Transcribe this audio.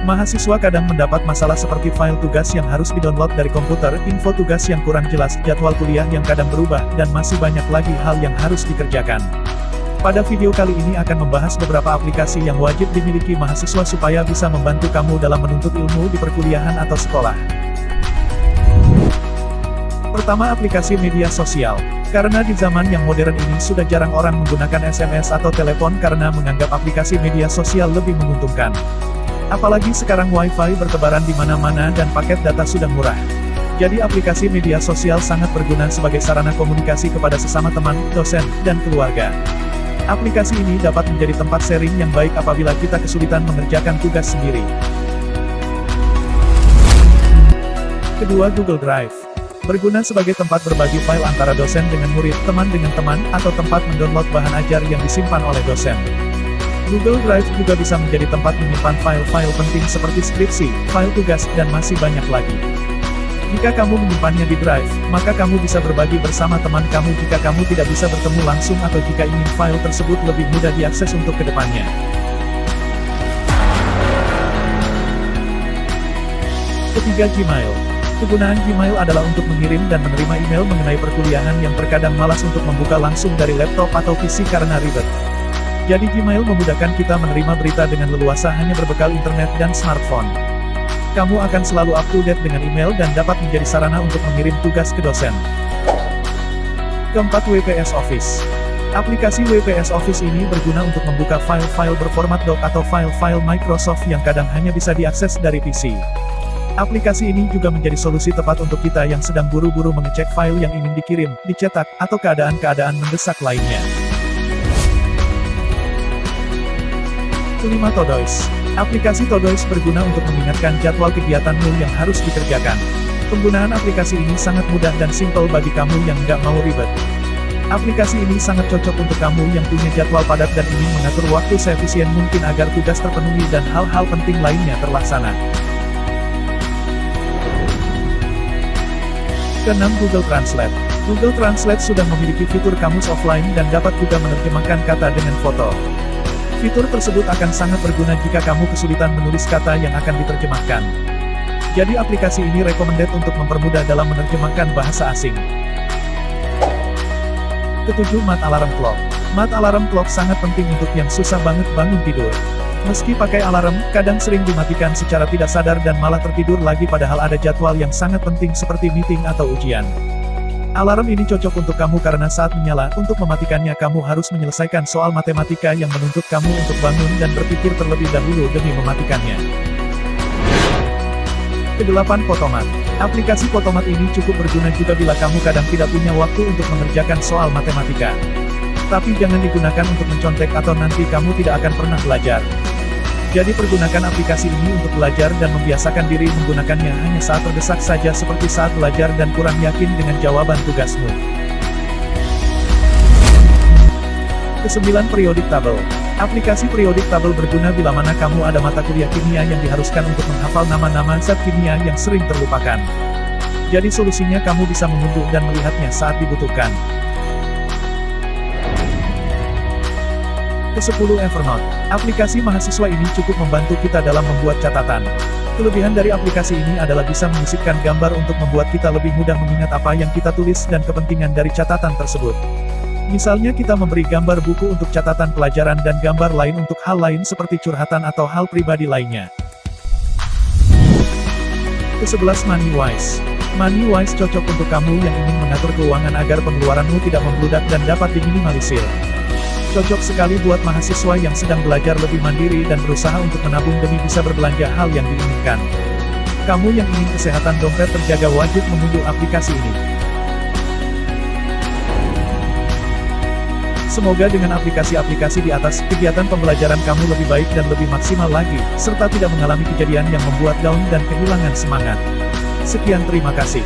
Mahasiswa kadang mendapat masalah seperti file tugas yang harus didownload dari komputer, info tugas yang kurang jelas, jadwal kuliah yang kadang berubah, dan masih banyak lagi hal yang harus dikerjakan. Pada video kali ini akan membahas beberapa aplikasi yang wajib dimiliki mahasiswa supaya bisa membantu kamu dalam menuntut ilmu di perkuliahan atau sekolah. Pertama, aplikasi media sosial. Karena di zaman yang modern ini sudah jarang orang menggunakan SMS atau telepon karena menganggap aplikasi media sosial lebih menguntungkan. Apalagi sekarang Wi-Fi bertebaran di mana-mana dan paket data sudah murah. Jadi aplikasi media sosial sangat berguna sebagai sarana komunikasi kepada sesama teman, dosen, dan keluarga. Aplikasi ini dapat menjadi tempat sharing yang baik apabila kita kesulitan mengerjakan tugas sendiri. Kedua, Google Drive. Berguna sebagai tempat berbagi file antara dosen dengan murid, teman dengan teman, atau tempat mendownload bahan ajar yang disimpan oleh dosen. Google Drive juga bisa menjadi tempat menyimpan file-file penting seperti skripsi, file tugas, dan masih banyak lagi. Jika kamu menyimpannya di Drive, maka kamu bisa berbagi bersama teman kamu jika kamu tidak bisa bertemu langsung atau jika ingin file tersebut lebih mudah diakses untuk kedepannya. Ketiga, Gmail. Kegunaan Gmail adalah untuk mengirim dan menerima email mengenai perkuliahan yang terkadang malas untuk membuka langsung dari laptop atau PC karena ribet. Jadi Gmail memudahkan kita menerima berita dengan leluasa hanya berbekal internet dan smartphone. Kamu akan selalu up to date dengan email dan dapat menjadi sarana untuk mengirim tugas ke dosen. Keempat, WPS Office. Aplikasi WPS Office ini berguna untuk membuka file-file berformat doc atau file-file Microsoft yang kadang hanya bisa diakses dari PC. Aplikasi ini juga menjadi solusi tepat untuk kita yang sedang buru-buru mengecek file yang ingin dikirim, dicetak, atau keadaan-keadaan mendesak lainnya. Kelima, Todoist. Aplikasi Todoist berguna untuk mengingatkan jadwal kegiatanmu yang harus dikerjakan. Penggunaan aplikasi ini sangat mudah dan simpel bagi kamu yang nggak mau ribet. Aplikasi ini sangat cocok untuk kamu yang punya jadwal padat dan ingin mengatur waktu seefisien mungkin agar tugas terpenuhi dan hal-hal penting lainnya terlaksana. Keenam, Google Translate. Google Translate sudah memiliki fitur kamus offline dan dapat juga menerjemahkan kata dengan foto. Fitur tersebut akan sangat berguna jika kamu kesulitan menulis kata yang akan diterjemahkan. Jadi aplikasi ini recommended untuk mempermudah dalam menerjemahkan bahasa asing. Ketujuh, Mat Alarm Clock. Mat Alarm Clock sangat penting untuk yang susah banget bangun tidur. Meski pakai alarm, kadang sering dimatikan secara tidak sadar dan malah tertidur lagi padahal ada jadwal yang sangat penting seperti meeting atau ujian. Alarm ini cocok untuk kamu karena saat menyala, untuk mematikannya kamu harus menyelesaikan soal matematika yang menuntut kamu untuk bangun dan berpikir terlebih dahulu demi mematikannya. Kedelapan, Potomat. Aplikasi Potomat ini cukup berguna juga bila kamu kadang tidak punya waktu untuk mengerjakan soal matematika. Tapi jangan digunakan untuk mencontek atau nanti kamu tidak akan pernah belajar. Jadi pergunakan aplikasi ini untuk belajar dan membiasakan diri menggunakannya hanya saat terdesak saja seperti saat belajar dan kurang yakin dengan jawaban tugasmu. Kesembilan, Periodic Table. Aplikasi Periodic Table berguna bila mana kamu ada mata kuliah kimia yang diharuskan untuk menghafal nama-nama zat kimia yang sering terlupakan. Jadi solusinya kamu bisa mengunduh dan melihatnya saat dibutuhkan. Ke-10, Evernote. Aplikasi mahasiswa ini cukup membantu kita dalam membuat catatan. Kelebihan dari aplikasi ini adalah bisa menyisipkan gambar untuk membuat kita lebih mudah mengingat apa yang kita tulis dan kepentingan dari catatan tersebut. Misalnya kita memberi gambar buku untuk catatan pelajaran dan gambar lain untuk hal lain seperti curhatan atau hal pribadi lainnya. Ke-11, Moneywise. Moneywise cocok untuk kamu yang ingin mengatur keuangan agar pengeluaranmu tidak membludak dan dapat diminimalisir. Cocok sekali buat mahasiswa yang sedang belajar lebih mandiri dan berusaha untuk menabung demi bisa berbelanja hal yang diinginkan. Kamu yang ingin kesehatan dompet terjaga wajib mengunduh aplikasi ini. Semoga dengan aplikasi-aplikasi di atas, kegiatan pembelajaran kamu lebih baik dan lebih maksimal lagi, serta tidak mengalami kejadian yang membuat down dan kehilangan semangat. Sekian, terima kasih.